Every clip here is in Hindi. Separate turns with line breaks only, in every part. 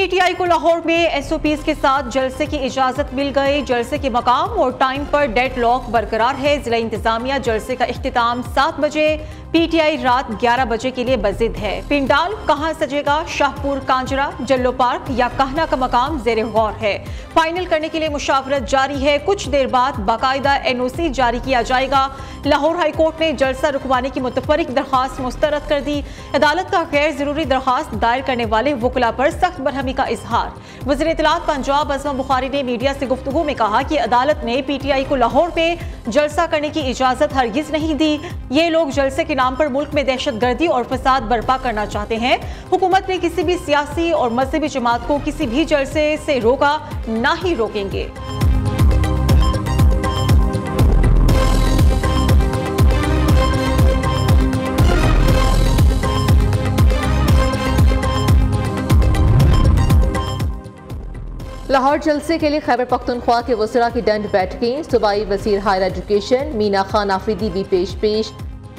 पीटीआई को लाहौर में एसओपीज के साथ जलसे की इजाजत मिल गई। जलसे के मकाम और टाइम पर डेडलॉक बरकरार है। जिला इंतजामिया जलसे का इख्तिताम 7 बजे, पीटीआई रात 11 बजे के लिए बजिद है। पिंडाल कहां सजेगा, शाहपुर, कांजरा, जल्लो पार्क या कहना का मकाम जेर गौर है। फाइनल करने के लिए मुशावरत जारी है। कुछ देर बाद बाकायदा एनओसी जारी किया जाएगा। लाहौर हाई कोर्ट ने जलसा रुकवाने की मुतफरिक दरखास्त मुस्तरद कर दी। अदालत का गैर जरूरी दरखास्त दायर करने वाले वकला पर सख्त बरहमी का इजहार। वज़ीर इत्तलात पंजाब असमा बुखारी ने मीडिया से गुफ्तगू में कहा कि अदालत ने पीटीआई को लाहौर में जलसा करने की इजाजत हरगिज नहीं दी। ये लोग जलसे के नाम पर मुल्क में दहशतगर्दी और फसाद बर्पा करना चाहते हैं। हुकूमत ने किसी भी सियासी और मजहबी जमात को किसी भी जलसे से रोका, ना ही रोकेंगे।
लाहौर जलसे के लिए खैबर पख्तूनख्वा के वज़रा की दंड बैठकें। सूबाई वज़ीर हायर एजुकेशन मीना खान आफरीदी भी पेश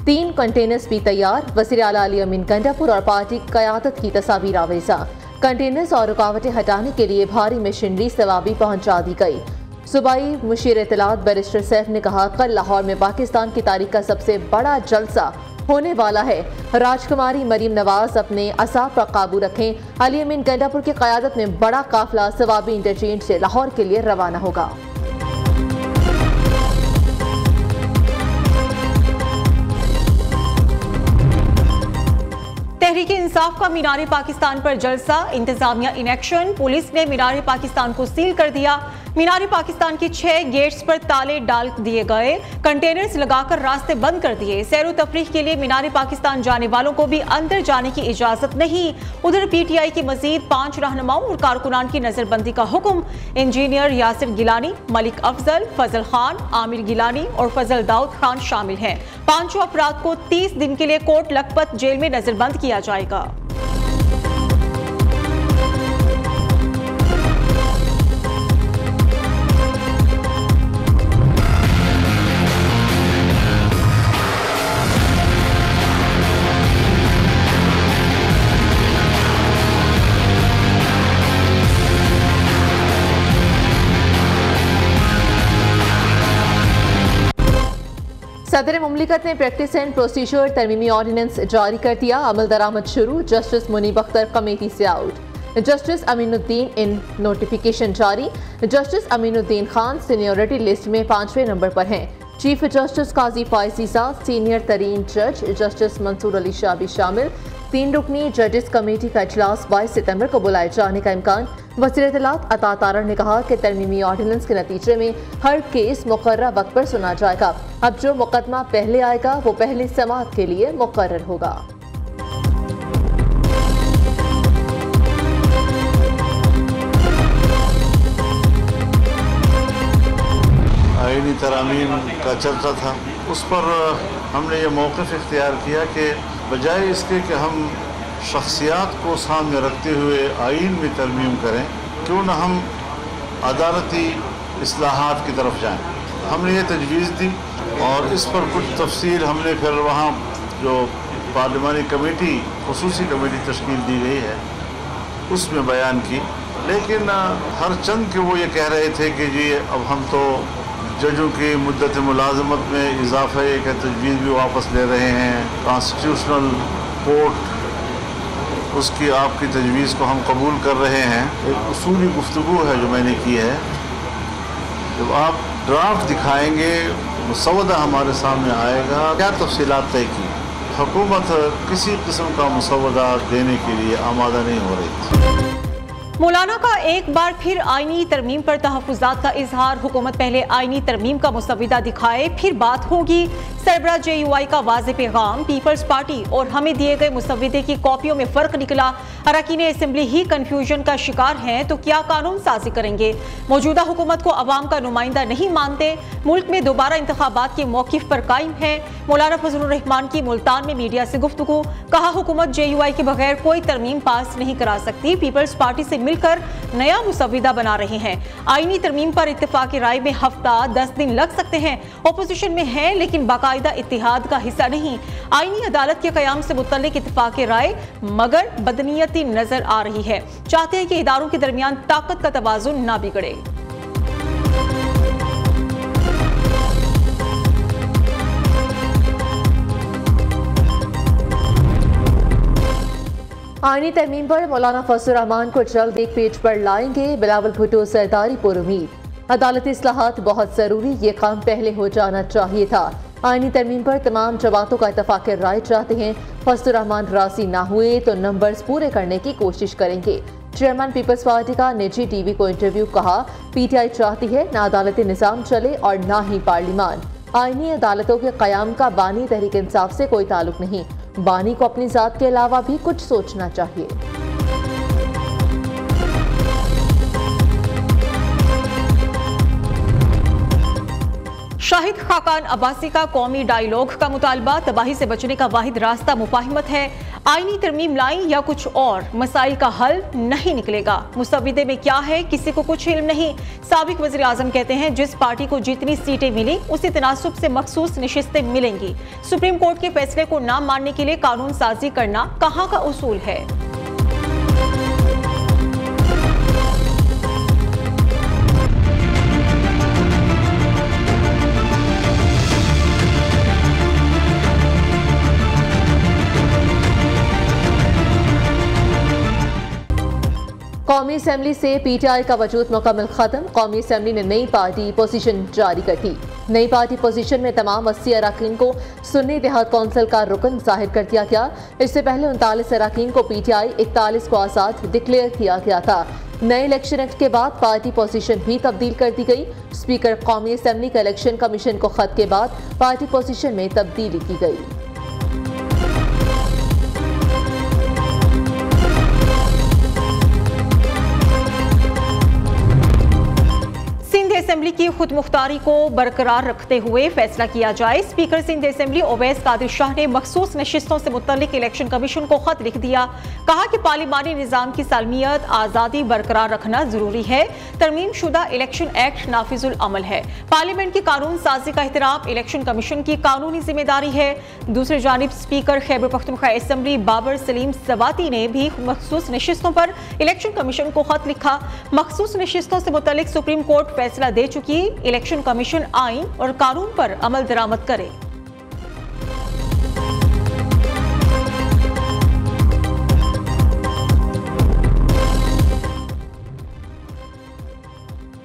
3 कंटेनर्स भी तैयार। वज़ीर आला अली अमीन गंडापुर और पार्टी क़यादत की तस्वीर आवेजा। कंटेनर्स और रुकावटें हटाने के लिए भारी मशीनरी सवाबी पहुंचा दी गई। सूबाई मुशीर इत्तलात बैरिस्टर सैफ ने कहा, कल लाहौर में पाकिस्तान की तारीख का सबसे बड़ा जलसा होने वाला है। राजकुमारी मरीम नवाज अपने असाब पर काबू रखें। अली अमीन गंडापुर की क़यादत में बड़ा काफिला सवाबी इंटरचेंज से लाहौर के लिए रवाना होगा।
तहरीक इंसाफ का मीनार पाकिस्तान पर जलसा, इंतजामिया इन एक्शन। पुलिस ने मीनार पाकिस्तान को सील कर दिया। मीनार पाकिस्तान के 6 गेट्स पर ताले डाल दिए गए। कंटेनर्स लगाकर रास्ते बंद कर दिए। सैर तफरीह के लिए मीनार पाकिस्तान जाने वालों को भी अंदर जाने की इजाजत नहीं। उधर पीटीआई की मजीद 5 रहनुमाओं और कारकुनान की नजरबंदी का हुक्म। इंजीनियर यासिर गिलानी, मलिक अफजल, फजल खान, आमिर गिलानी और फजल दाऊद खान शामिल हैं। 5 अफराद को 30 दिन के लिए कोट लखपत जेल में नजरबंद किया जाएगा।
सदर मुमलिकत ने प्रैक्टिस एंड प्रोसीजर तरमीमी ऑर्डिनेंस जारी कर दिया। अमल दरामद शुरू। जस्टिस मुनीब अख्तर कमेटी से आउट। जस्टिस अमीनुद्दीन इन नोटिफिकेशन जारी। Justice Aminuddin Khan seniority list में 5वें नंबर पर हैं। चीफ जस्टिस काजी फायसीसा सीनियर तरीन जज। जस्टिस मंसूर अली शाह भी शामिल। 3 रुकनी जजेस कमेटी का इजलास 22 सितंबर को बुलाए जाने का इम्कान। वज़ीर इत्तलात अता तारड़ ने कहा कि तरमीमी ऑर्डिनेंस के नतीजे में हर केस मुकर्रर वक्त पर सुना जाएगा। अब जो मुकदमा पहले आएगा वो पहली समाअत के लिए मुकर्रर होगा।
आईनी तरामीम का चर्चा था, उस पर हमने ये मौक़िफ़ इख्तियार किया कि बजाय इसके कि हम शख्सियात को सामने रखते हुए आइन में तरमीम करें, क्यों न हम अदालती इस्लाहात की तरफ जाएं। हमने ये तजवीज़ दी और इस पर कुछ तफसील हमने फिर वहाँ जो पार्लिमानी कमेटी, खुसूसी कमेटी तश्कील दी गई है, उसमें बयान की। लेकिन हर चंद के वो ये कह रहे थे कि जी अब हम तो जजों की मुद्दत मुलाजमत में इजाफे का तजवीज़ भी वापस ले रहे हैं। कॉन्स्टिट्यूशनल कोर्ट उसकी आपकी तजवीज़ को हम कबूल कर रहे हैं। एक उसूली गुफ्तगू है जो मैंने की है। जब आप ड्राफ्ट दिखाएंगे, मुसवदा हमारे सामने आएगा, क्या तफसीलात तय की, हुकूमत किसी किस्म का मुसवदा देने के लिए आमादा नहीं हो रही थी।
मौलाना का एक बार फिर आईनी तरमीम पर तहफ़्फ़ुज़ात का इजहार। हुकूमत पहले आईनी तरमीम का मुसवदा दिखाए, फिर बात होगी। सरबरा JUI का वाज़ेह पैगाम। पीपल्स पार्टी और हमें दिए गए मुसवदे की कॉपियों में फ़र्क निकला। अरकान असेंबली ही कन्फ्यूजन का शिकार हैं तो क्या कानून साजी करेंगे। मौजूदा हुकूमत को अवाम का नुमाइंदा नहीं मानते। मुल्क में दोबारा इंतखाबात के मौक़िफ़ पर कायम है। मौलाना फजलुर रहमान की मुल्तान में मीडिया से गुफ्तगू। कहा, हुकूमत JUI के बगैर कोई तरमीम पास नहीं करा सकती। पीपल्स पार्टी से मिलकर नया मुसव्विदा बना रहे हैं। आईनी तरमीम पर इत्तेफाक राय में हफ्ता 10 दिन लग सकते हैं। अपोजिशन में है लेकिन बाकायदा इत्तेहाद का हिस्सा नहीं। आईनी अदालत के कयाम से मुतल्लिक इत्तेफाक राय मगर बदनीयती नजर आ रही है। चाहते हैं कि इदारों के दरमियान ताकत का तवाजुन ना बिगड़े।
आईनी तरमीम पर मौलाना फजलुर रहमान को जल्द एक पेज पर लाएंगे। बिलावल भुट्टो सरदारी पर उम्मीद। अदालती इस्लाहात बहुत जरूरी, ये काम पहले हो जाना चाहिए था। आईनी तरमीम पर तमाम जमातों का इत्तफाक राय चाहते हैं। फजलुर रहमान राजी ना हुए तो नंबर्स पूरे करने की कोशिश करेंगे। चेयरमैन पीपल्स पार्टी का निजी टीवी को इंटरव्यू। कहा, पीटीआई चाहती है ना अदालती निज़ाम चले और ना ही पार्लियामान। आईनी अदालतों के कयाम का बानी तहरीक इंसाफ से कोई ताल्लुक नहीं। बानी को अपनी जात के अलावा भी कुछ सोचना चाहिए।
शाहिद खाकान अब्बासी का कौमी डायलॉग का मुतालबा। तबाही से बचने का वाहिद रास्ता मुफाहिमत है। आईनी तरमीम लाएं या कुछ और, मसाइल का हल नहीं निकलेगा। मुसव्विदे में क्या है किसी को कुछ इल्म नहीं। साबिक वज़ीर आज़म कहते हैं जिस पार्टी को जितनी सीटें मिली उसी तनासुब से मखसूस नशिस्तें मिलेंगी। सुप्रीम कोर्ट के फैसले को ना मानने के लिए कानून साजी करना कहाँ का उसूल है।
कौमी असेंबली से पीटीआई का वजूद मुकम्मल खत्म। कौमी असेंबली ने नई पार्टी पोजीशन जारी कर दी। नई पार्टी पोजीशन में तमाम 80 अरकान को सुन्नी इत्तेहाद कौंसिल का रुकन जाहिर कर दिया गया। इससे पहले 39 अरकान को पीटीआई, 41 को आज़ाद डिक्लेयर किया गया था। नए इलेक्शन एक्ट के बाद पार्टी पोजीशन भी तब्दील कर दी गई। स्पीकर कौमी असेंबली का इलेक्शन कमीशन को खत के बाद पार्टी पोजीशन में तब्दीली की गई।
असेंबली की खुद मुख्तारी को बरकरार रखते हुए फैसला किया जाए। स्पीकर सिंध असेंबली ओवैस कादिर शाह ने मखसूस नशिस्तों से मुतल्लिक इलेक्शन कमीशन को खत लिख दिया। कहा कि पार्लिमानी निज़ाम की सालमियत आज़ादी बरकरार रखना जरूरी है। तरमीम शुदा इलेक्शन एक्ट नाफिजुल अमल है। पार्लियामेंट की कानून साजी का एहतराम इलेक्शन कमीशन की कानूनी जिम्मेदारी है। दूसरी जानिब स्पीकर खैबर पख्तूनख्वा असेंबली बाबर सलीम सवाती ने भी मखसूस नशिस्तों पर इलेक्शन कमीशन को खत लिखा। मखसूस नशिस्तों से मुतल्लिक सुप्रीम कोर्ट फैसला दे चुकी, इलेक्शन कमीशन आइन और कानून पर अमल दरामद करे।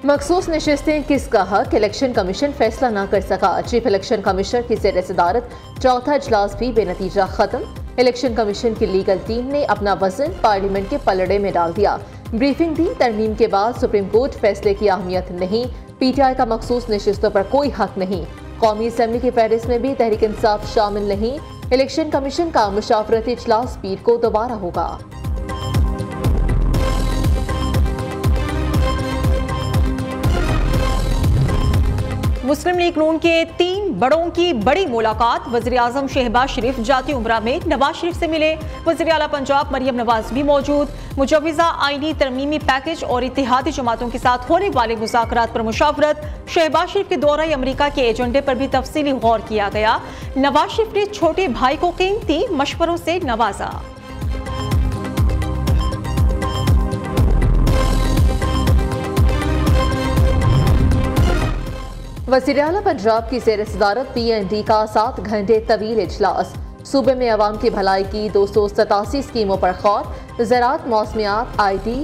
मखसूस नशिस्तें किसका हक, इलेक्शन कमीशन फैसला न कर सका। चीफ इलेक्शन कमिश्नर की ज़ेर सदारत चौथा इजलास भी बेनतीजा खत्म। इलेक्शन कमीशन की लीगल टीम ने अपना वजन पार्लियामेंट के पलड़े में डाल दिया। ब्रीफिंग दी, तरमीम के बाद सुप्रीम कोर्ट फैसले की अहमियत नहीं। पीटीआई का मखसूस नशिस्तों पर कोई हक नहीं। कौमी असेंबली की फहरिस्त में भी तहरीक इंसाफ शामिल नहीं। इलेक्शन कमीशन का मुशावरती इजलास पीर को दोबारा होगा।
मुस्लिम लीग नून के 3 बड़ों की बड़ी मुलाकात। वज़ीर आज़म शहबाज शरीफ जाती उम्रा में नवाज शरीफ से मिले। वज़ीर आला पंजाब मरियम नवाज भी मौजूद। मुजव्विज़ा आईनी तरमीमी पैकेज और इत्तेहादी जमातों के साथ होने वाले मुज़ाकरात पर मुशावरत। शहबाज शरीफ के दौरे अमरीका के एजेंडे पर भी तफसीली गौर किया गया। नवाज शरीफ ने छोटे भाई को कीमती मशवरों से नवाजा।
वज़ीर आला पंजाब की ज़ेर सदारत PND का 7 घंटे तवील इजलास। सूबे में अवाम की भलाई की 287 स्कीमों पर गौर। ज़राअत, मौसमियात, IT,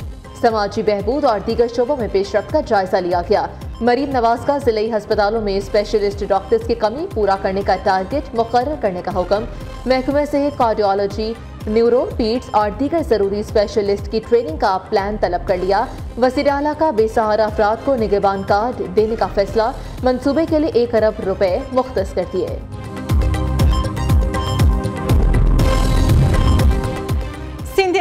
समाजी बहबूद और दीगर शोबों में पेशरफ्त का जायजा लिया गया। मरीम नवाज का ज़िले अस्पतालों में स्पेशलिस्ट डॉक्टर्स की कमी पूरा करने का टारगेट मुकर्रर करने का हुक्म। महकमा सेहत कार्डियोलॉजी, न्यूरो, पीड्स और दीगर ज़रूरी स्पेशलिस्ट की ट्रेनिंग का प्लान तलब कर लिया। वज़ीर आला का बेसहारा अफराद को निगहबान कार्ड देने का फैसला। मंसूबे के लिए 1 अरब रुपए मुख्तस कर दिए।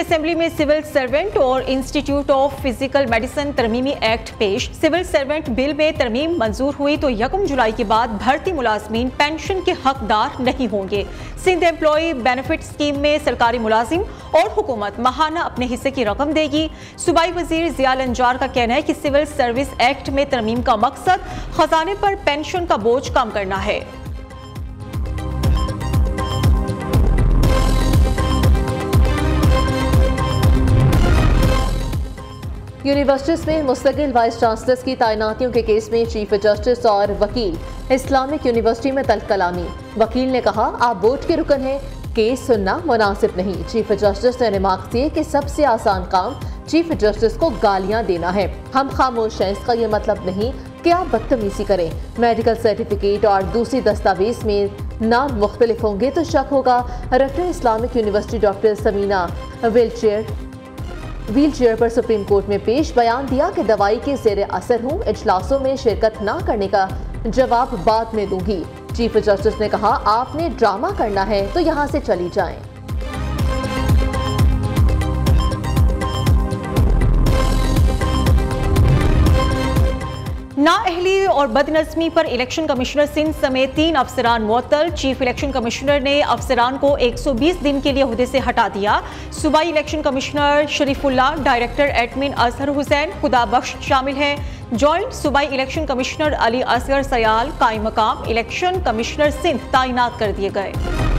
असेंबली में सिविल सर्वेंट और इंस्टीट्यूट ऑफ फिजिकल मेडिसिन तरमीमी एक्ट पेश। सिविल सर्वेंट बिल में तरमीम मंजूर हुई तो 1 जुलाई के बाद भर्ती मुलाजमीन पेंशन के हकदार नहीं होंगे। सिंध एम्प्लॉय बेनिफिट स्कीम में सरकारी मुलाजिम और हुकूमत माहाना अपने हिस्से की रकम देगी। सूबाई वजीर जियाल अंजार का कहना है कि सिविल सर्विस एक्ट में तरमीम का मकसद खजाने पर पेंशन का बोझ कम करना है।
यूनिवर्सिटीज में मुस्तकिल वाइस चांसलर्स की तैनातियों के केस में चीफ जस्टिस और वकील इस्लामिक यूनिवर्सिटी में तलकलामी। वकील ने कहा, आप बोर्ड के रुकन हैं, केस सुनना मुनासिब नहीं। चीफ जस्टिस ने रिमार्क दिए कि सबसे आसान काम चीफ जस्टिस को गालियां देना है। हम खामोश हैं, इसका यह मतलब नहीं कि आप बदतमीजी करें। मेडिकल सर्टिफिकेट और दूसरी दस्तावेज में नाम मुख्तलिफ होंगे तो शक होगा। Rector Islamic university doctor Samina wheelchair पर सुप्रीम कोर्ट में पेश बयान दिया कि दवाई के ज़ेरे असर हूँ, इजलासों में शिरकत न करने का जवाब बाद में दूंगी। चीफ जस्टिस ने कहा, आपने ड्रामा करना है तो यहाँ से चली जाएं।
नाअहली और बदनज़मी पर इलेक्शन कमिश्नर सिंध समेत 3 अफसरान मुअत्तल। चीफ इलेक्शन कमिश्नर ने अफसरान को 120 दिन के लिए ओहदे से हटा दिया। सूबाई election commissioner Sharifullah, director admin Azhar Hussain Khudabakhsh शामिल हैं। जॉइंट सूबाई इलेक्शन कमिश्नर अली असगर सयाल कायम मकाम इलेक्शन कमिश्नर सिंध तैनात कर दिए गए।